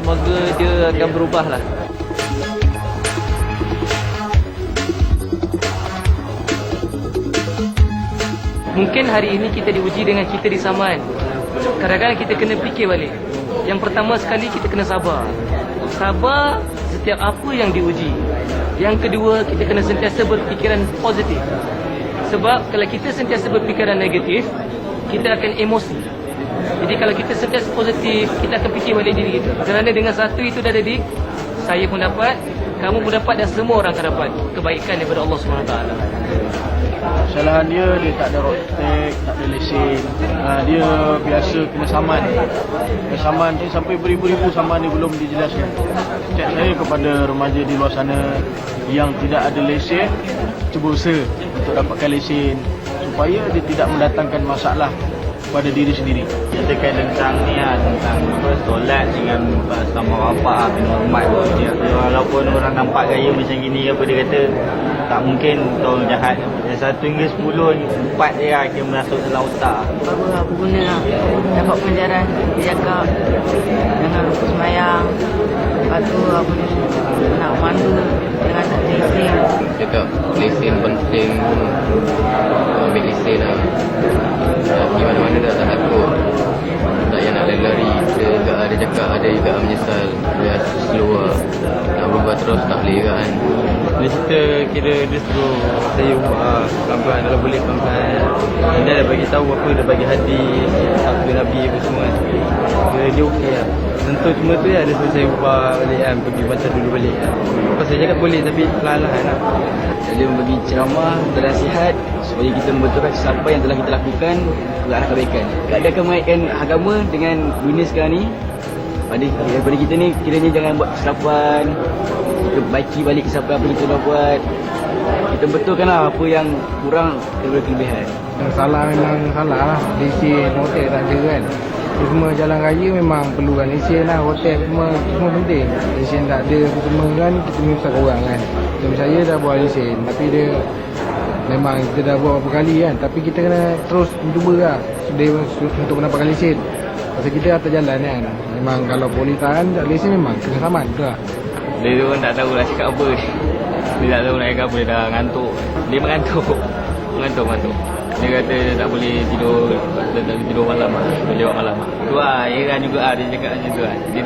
semoga dia akan berubah lah. Mungkin hari ini kita diuji dengan kita di Saman. Kadang-kadang kita kena fikir balik. Yang pertama sekali kita kena sabar. Sabar setiap apa yang diuji. Yang kedua, kita kena sentiasa berfikiran positif. Sebab kalau kita sentiasa berfikiran negatif, kita akan emosi. Jadi kalau kita sentiasa positif, kita akan fikir balik diri kita. Kerana dengan satu itu dah jadi, saya pun dapat, kamu pun dapat, dan semua orang akan dapat kebaikan daripada Allah SWT. Kesalahan dia tak ada road tag, tak ada lesen. Dia biasa kena saman. Saman tu sampai beribu-ribu saman dia belum dijelaskan. Cak saya kepada remaja di luar sana yang tidak ada lesen, cuba usaha untuk dapatkan lesen supaya dia tidak mendatangkan masalah pada diri sendiri. Ceritakan tentang ni lah, tentang solat dengan sama bapak kena hormat. Walaupun orang nampak gaya macam gini, apa dia kata tak mungkin orang jahat. Yang 1 hingga 10, 4 dia akan masuk dalam otak. Baru aku guna lah. Dapat pengajaran. Dia cakap jangan lupa semayang. Lepas tu aku nak mandu dengan tak lesen. Cakap lesen penting, ambil lesen lah. Di mana-mana dah tak takut, tak payah nak lari-lari. Dia cakap ada juga menyesal. Dia slow lah, nak berubah terus tak boleh kan. Dia cerita kira dia suruh saya ubah pelan-pelan, kalau boleh pelan-pelan. Dia dah bagi tahu apa, dia bagi hadis, sabda Nabi apa semua. Dia okey lah. Tentu cuma tu lah dia suruh saya ubah balik kan, pergi baca dulu balik kan. Lepas saya cakap boleh tapi perlahan-lahan lah. Dia membagi ceramah dan nasihat supaya kita membetulkan siapa yang telah kita lakukan ke arah kebaikan. Dia akan mengaitkan agama dengan dunia sekarang ni. Daripada kita ni kiranya jangan buat kesilapan, kita baiki balik kesilapan apa kita dah buat. Kita betulkanlah apa yang kurang daripada kelebihan. Yang salah memang salah lah. Lesen, hotel tak ada kan. Semua jalan raya memang perlukan lesen lah. Hotel semua penting. Lesen tak ada apa semua kan, kita menyusahkan orang kan. Macam saya dah buat lesen, tapi dia memang kita dah buat beberapa kali kan. Tapi kita kena terus cuba lah untuk mendapatkan lesen. Pasal kita atas jalan kan. Memang kalau boleh tahan tak lesen memang kena saman tu lah. Dia pun tak tahu nak cakap apa. Dia tak tahu nak cakap apa, dia dah ngantuk. Dia mengantuk. Mengantuk. Dia kata dia tak boleh tidur, dia tak boleh tidur malam lah, lewat malam lah. Tu lah, Iran juga lah, dia cakap macam tu lah. Dia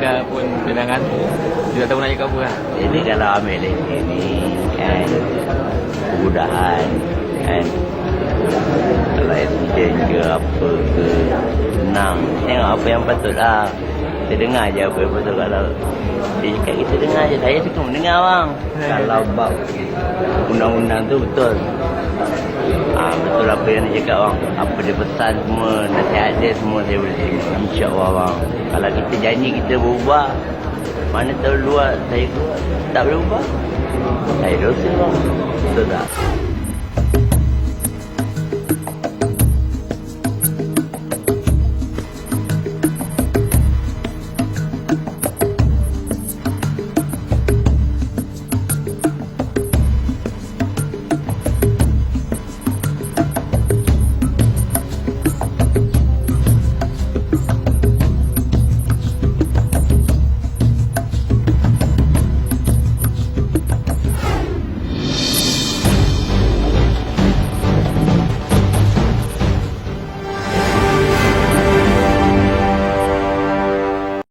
dah ngantuk. Dia tak tahu nak cakap apa lah. Jadi kalau ambil lesen ni kan, kemudahan kan. Kalau accident ke apa ke, senang. Tengok apa yang patut lah. Kita dengar je apa yang patut. Kalau dia cakap kita dengar je, saya suka mendengar bang. Kalau bab undang-undang tu betul. Betul apa yang dia cakap bang. Apa dia pesan semua, nasihat dia semua saya boleh terima. InsyaAllah bang. Kalau kita janji kita berubah, mana tahu luar saya tak boleh ubah. Saya dosa bang. Betul tak?